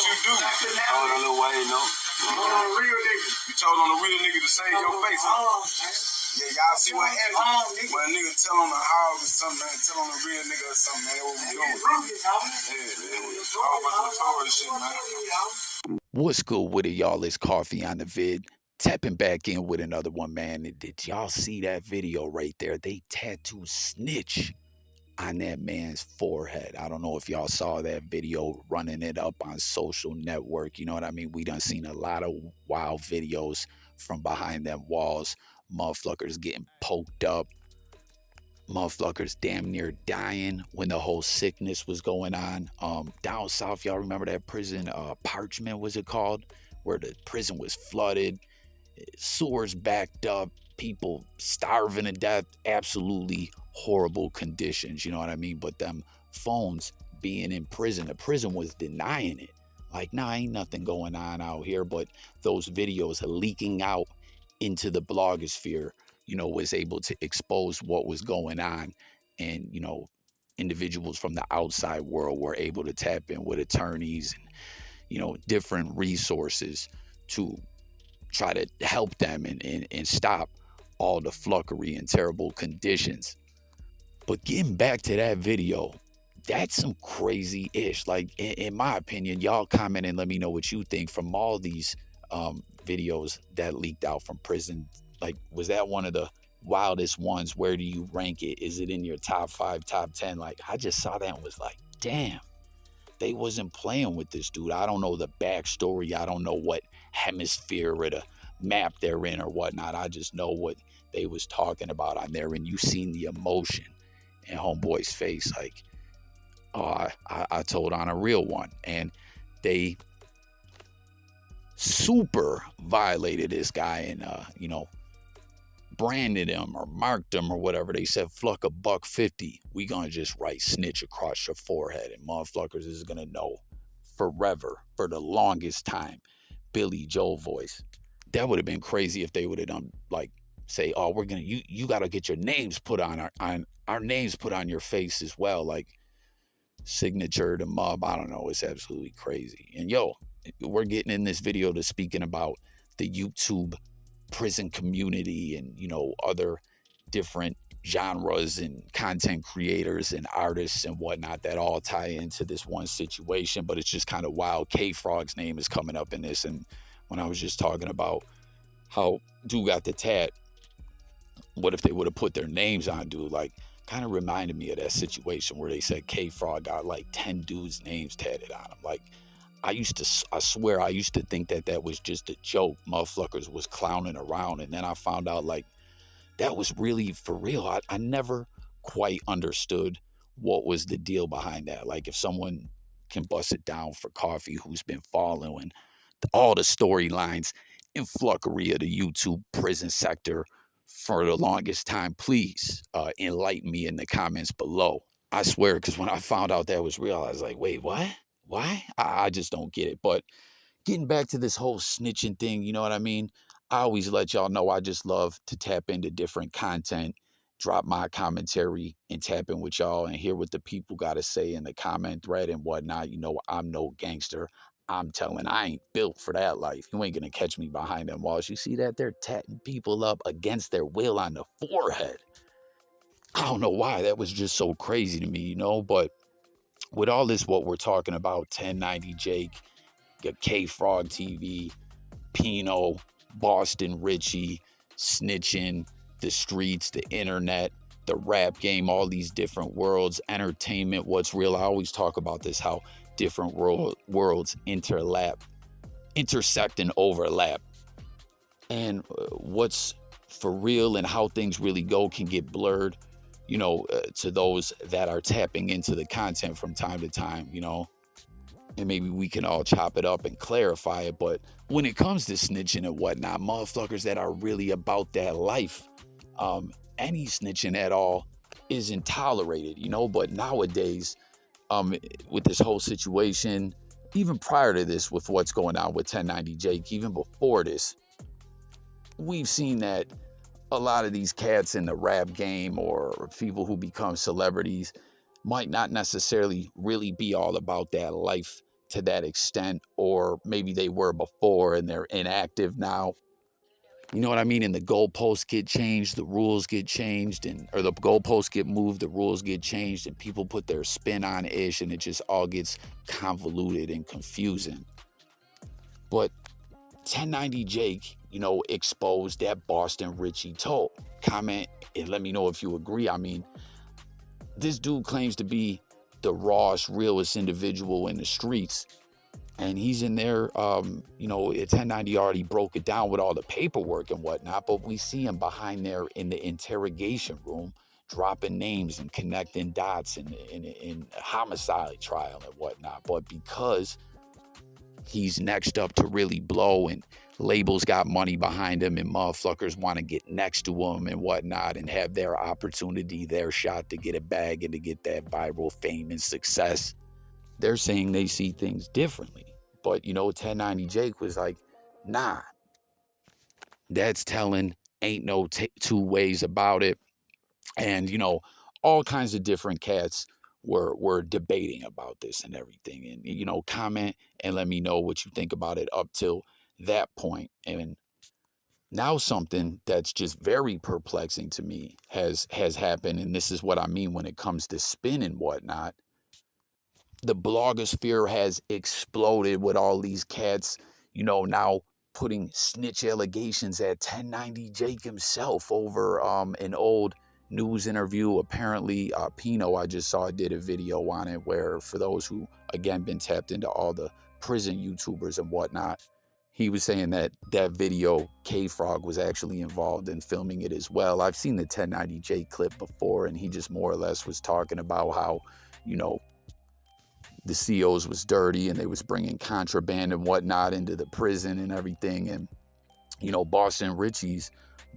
you do. Told on Lil Wayne, no. Told on a real nigga. You told on a real nigga to save your face, huh? Yeah, y'all see what happened when a nigga tell on the hog or something, man. Tell on a real nigga or something, man. What we doing? Yeah. All about the Taurus shit, man. What's good with it, y'all? It's Coffee on the vid. Tapping back in with another one, man. Did y'all see that video right there? They tattooed Snitch on that man's forehead. I don't know if y'all saw that video, running it up on social network. You know what I mean? We done seen a lot of wild videos from behind them walls. Motherfuckers getting poked up. Motherfuckers damn near dying when the whole sickness was going on. Down south, y'all remember that prison, Parchment was it called? Where the prison was flooded, sewers backed up, people starving to death, absolutely horrible conditions, you know what I mean? But them phones being in prison, the prison was denying it. Like, nah, ain't nothing going on out here. But those videos are leaking out into the blogosphere, you know, was able to expose what was going on. And, you know, individuals from the outside world were able to tap in with attorneys and, you know, different resources to try to help them and stop all the flunkery and terrible conditions. But getting back to that video, that's some crazy-ish. Like, in my opinion, y'all comment and let me know what you think from all these videos that leaked out from prison. Like, was that one of the wildest ones? Where do you rank it? Is it in your top 5, top 10? Like, I just saw that and was like, damn, they wasn't playing with this dude. I don't know the backstory. I don't know what hemisphere or the map they're in or whatnot. I just know what they was talking about on there. And you seen the emotion in homeboy's face. Like, oh, I told on a real one. And they super violated this guy and, you know, branded him or marked him or whatever. They said, "Fluck $150. We gonna just write Snitch across your forehead, and motherfuckers is gonna know forever, for the longest time, Billy Joel voice." That would have been crazy if they would have done, like, say, "Oh, we're gonna, you gotta get your names put on our names put on your face as well," like signature to mob. I don't know. It's absolutely crazy. And yo, we're getting in this video to speaking about the YouTube prison community and, you know, other different genres and content creators and artists and whatnot that all tie into this one situation. But it's just kind of wild. K-Frog's name is coming up in this. And when I was just talking about how dude got the tat, what if they would have put their names on dude? Like, kind of reminded me of that situation where they said K-Frog got like 10 dudes' names tatted on him. Like, I swear I used to think that was just a joke. Motherfuckers was clowning around. And then I found out, like, that was really for real. I never quite understood what was the deal behind that. Like, if someone can bust it down for Coffee, who's been following all the storylines and flunkery of the YouTube prison sector for the longest time, please enlighten me in the comments below. I swear, because when I found out that was real, I was like, wait, what? Why? I just don't get it. But getting back to this whole snitching thing, you know what I mean? I always let y'all know I just love to tap into different content, drop my commentary, and tap in with y'all and hear what the people got to say in the comment thread and whatnot. You know, I'm no gangster. I'm telling, I ain't built for that life. You ain't going to catch me behind them walls. You see that? They're tatting people up against their will on the forehead. I don't know why. That was just so crazy to me, you know? But with all this, what we're talking about, 1090 Jake, kfrogtv, Pino, Boston Richey, Snitching, the streets, the internet, the rap game, all these different worlds, entertainment, what's real. I always talk about this, how different worlds intersect and overlap. And what's for real and how things really go can get blurred, you know, to those that are tapping into the content from time to time, you know. And maybe we can all chop it up and clarify it. But when it comes to snitching and whatnot, motherfuckers that are really about that life, any snitching at all isn't tolerated, you know. But nowadays, with this whole situation, even prior to this, with what's going on with 1090 Jake, even before this, we've seen that a lot of these cats in the rap game or people who become celebrities might not necessarily really be all about that life to that extent, or maybe they were before and they're inactive now. You know what I mean? And the goalposts get changed, the rules get changed, or the goalposts get moved, the rules get changed, and people put their spin on ish, and it just all gets convoluted and confusing. But 1090 Jake, you know, exposed that Boston Richey told. Comment and let me know if you agree. I mean, this dude claims to be the rawest, realest individual in the streets. And he's in there, you know, 1090 already broke it down with all the paperwork and whatnot, but we see him behind there in the interrogation room, dropping names and connecting dots in a homicide trial and whatnot. But because he's next up to really blow, and labels got money behind him, and motherfuckers want to get next to him and whatnot and have their opportunity, their shot to get a bag and to get that viral fame and success, they're saying they see things differently. But, you know, 1090 Jake was like, nah, that's telling, ain't no two ways about it. And, you know, all kinds of different cats were debating about this and everything. And, you know, comment and let me know what you think about it up till that point. And now something that's just very perplexing to me has happened. And this is what I mean when it comes to spin and whatnot. The blogosphere has exploded with all these cats, you know, now putting snitch allegations at 1090 Jake himself over an old news interview. Apparently, Pino, I just saw, did a video on it where, for those who, again, been tapped into all the prison YouTubers and whatnot, he was saying that that video, K-Frog was actually involved in filming it as well. I've seen the 1090 Jake clip before, and he just more or less was talking about how, you know, the COs was dirty and they was bringing contraband and whatnot into the prison and everything. And, you know, Boston Richey's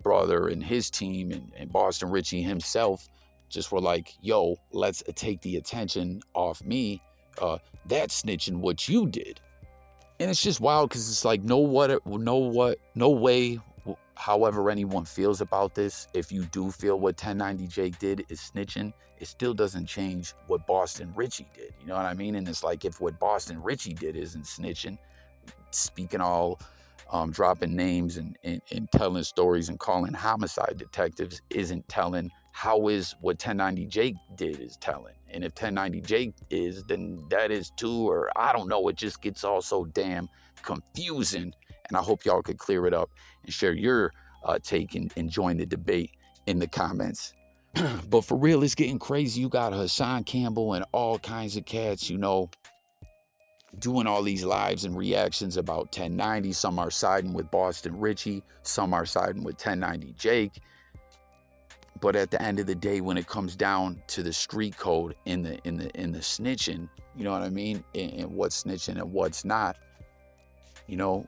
brother and his team and Boston Richey himself just were like, yo, let's take the attention off me. That's snitching what you did. And it's just wild because it's like, no way, however anyone feels about this, if you do feel what 1090 Jake did is snitching, it still doesn't change what Boston Richey did. You know what I mean? And it's like, if what Boston Richey did isn't snitching, speaking all, dropping names and telling stories and calling homicide detectives isn't telling, how is what 1090 Jake did is telling? And if 1090 Jake is, then that is too, or I don't know, it just gets all so damn confusing. And I hope y'all could clear it up and share your take and join the debate in the comments. But for real, it's getting crazy. You got Hassan Campbell and all kinds of cats, you know, doing all these lives and reactions about 1090. Some are siding with Boston Richey, some are siding with 1090 Jake. But at the end of the day, when it comes down to the street code in the snitching, you know what I mean, and what's snitching and what's not, you know,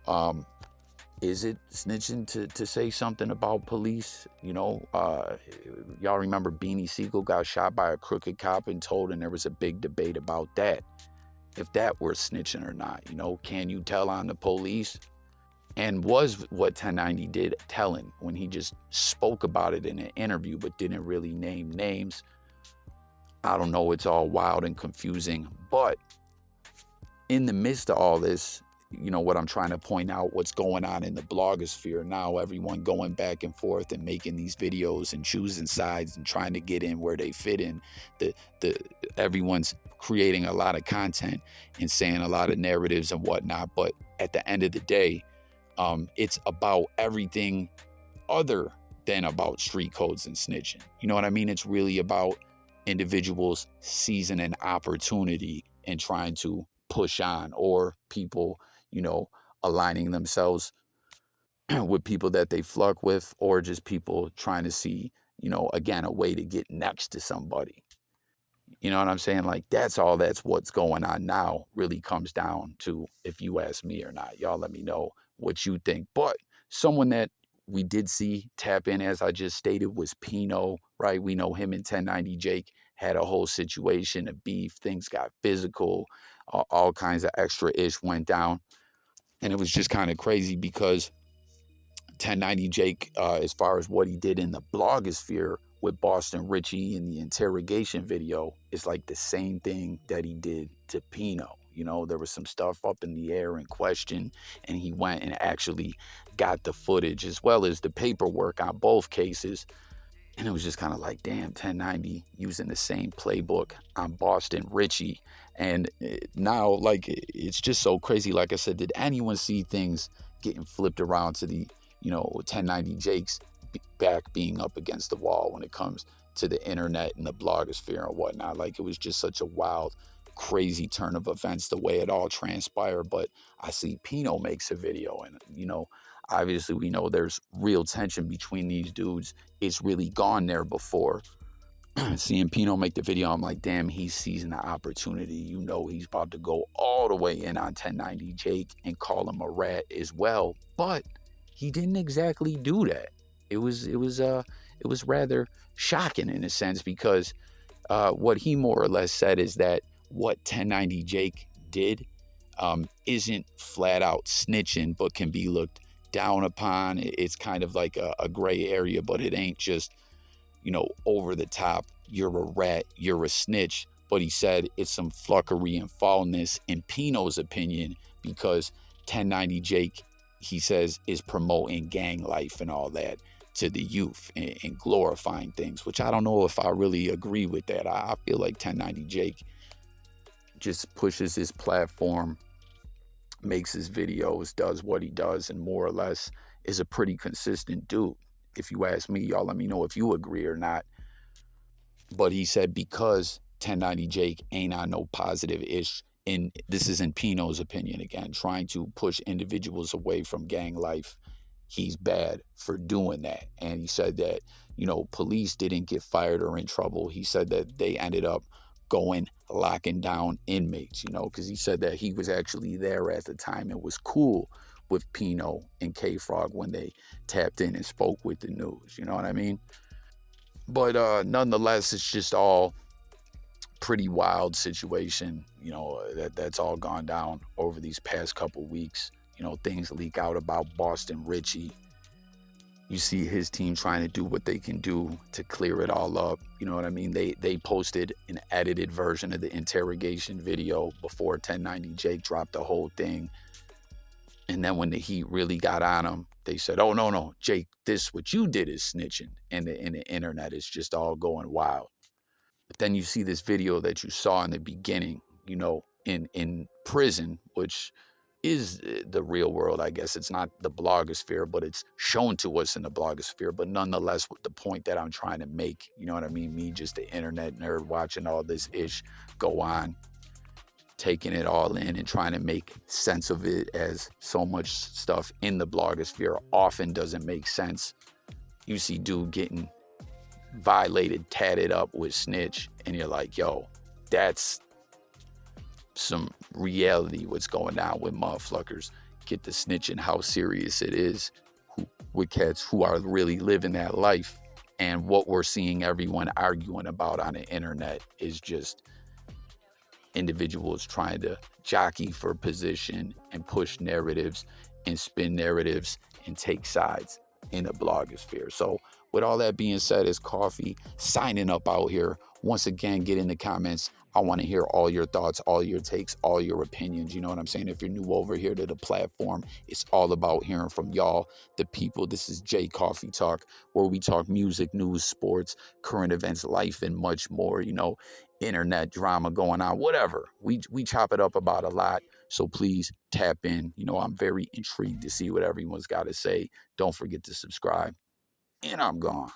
is it snitching to say something about police? You know, y'all remember Beanie Siegel got shot by a crooked cop and told, and there was a big debate about that. If that were snitching or not, you know, can you tell on the police? And was what 1090 did telling when he just spoke about it in an interview but didn't really name names? I don't know, it's all wild and confusing. But in the midst of all this, you know what I'm trying to point out, what's going on in the blogosphere now, everyone going back and forth and making these videos and choosing sides and trying to get in where they fit in. Everyone's creating a lot of content and saying a lot of narratives and whatnot, but at the end of the day, it's about everything other than about street codes and snitching. You know what I mean? It's really about individuals seizing an opportunity and trying to push on, or people, you know, aligning themselves with people that they flirt with, or just people trying to see, you know, again, a way to get next to somebody. You know what I'm saying? Like, that's what's going on now, really comes down to, if you ask me or not. Y'all let me know what you think. But someone that we did see tap in, as I just stated, was Pino, right? We know him and 1090 Jake had a whole situation of beef. Things got physical. All kinds of extra ish went down. And it was just kind of crazy because 1090 Jake, as far as what he did in the blogosphere with Boston Richey in the interrogation video, is like the same thing that he did to Pino. You know, there was some stuff up in the air in question, and he went and actually got the footage as well as the paperwork on both cases. And it was just kind of like, damn, 1090 using the same playbook on Boston Richey. And now, like, it's just so crazy. Like I said, did anyone see things getting flipped around to the, 1090 Jake's back being up against the wall when it comes to the internet and the blogosphere and whatnot? Like, it was just such a wild, crazy turn of events the way it all transpired. But I see Pino makes a video, and, obviously we know there's real tension between these dudes. It's really gone there before. Seeing Pino make the video, I'm like, damn, he's seizing the opportunity. He's about to go all the way in on 1090 Jake and call him a rat as well. But he didn't exactly do that. It was rather shocking in a sense, because what he more or less said is that what 1090 Jake did isn't flat out snitching, but can be looked down upon. It's kind of like a gray area, but it ain't just, over the top, you're a rat, you're a snitch. But he said it's some fluckery and foulness in Pino's opinion, because 1090 Jake, he says, is promoting gang life and all that to the youth and glorifying things, which I don't know if I really agree with that. I feel like 1090 Jake just pushes his platform, makes his videos, does what he does, and more or less is a pretty consistent dude. If you ask me, y'all let me know if you agree or not. But he said because 1090 Jake ain't on no positive-ish, and this is in Pino's opinion again, trying to push individuals away from gang life, he's bad for doing that. And he said that, police didn't get fired or in trouble. He said that they ended up locking down inmates, because he said that he was actually there at the time and was cool with Pino and K-Frog when they tapped in and spoke with the news. You know what I mean? But nonetheless, it's just all pretty wild situation, that's all gone down over these past couple weeks. Things leak out about Boston Richey. You see his team trying to do what they can do to clear it all up. You know what I mean? They posted an edited version of the interrogation video before 1090 Jake dropped the whole thing. And then when the heat really got on him, they said, oh, no, Jake, this, what you did is snitching. And the internet is just all going wild. But then you see this video that you saw in the beginning, in prison, which is the real world, I guess. It's not the blogosphere, but it's shown to us in the blogosphere. But nonetheless, with the point that I'm trying to make, you know what I mean? Me, just the internet nerd, watching all this ish go on, taking it all in and trying to make sense of it, as so much stuff in the blogosphere often doesn't make sense. You see dude getting violated, tatted up with snitch, and you're like, yo, that's some reality what's going on with motherfuckers. Get the snitching, how serious it is, with cats who are really living that life. And what we're seeing everyone arguing about on the internet is just individuals trying to jockey for position and push narratives and spin narratives and take sides in the blogosphere. So with all that being said, it's Coffee signing up out here. Once again, get in the comments. I want to hear all your thoughts, all your takes, all your opinions. You know what I'm saying? If you're new over here to the platform, it's all about hearing from y'all, the people. This is J Coffee Talk, where we talk music, news, sports, current events, life, and much more. Internet drama going on, whatever. We chop it up about a lot. So please tap in. I'm very intrigued to see what everyone's got to say. Don't forget to subscribe. And I'm gone.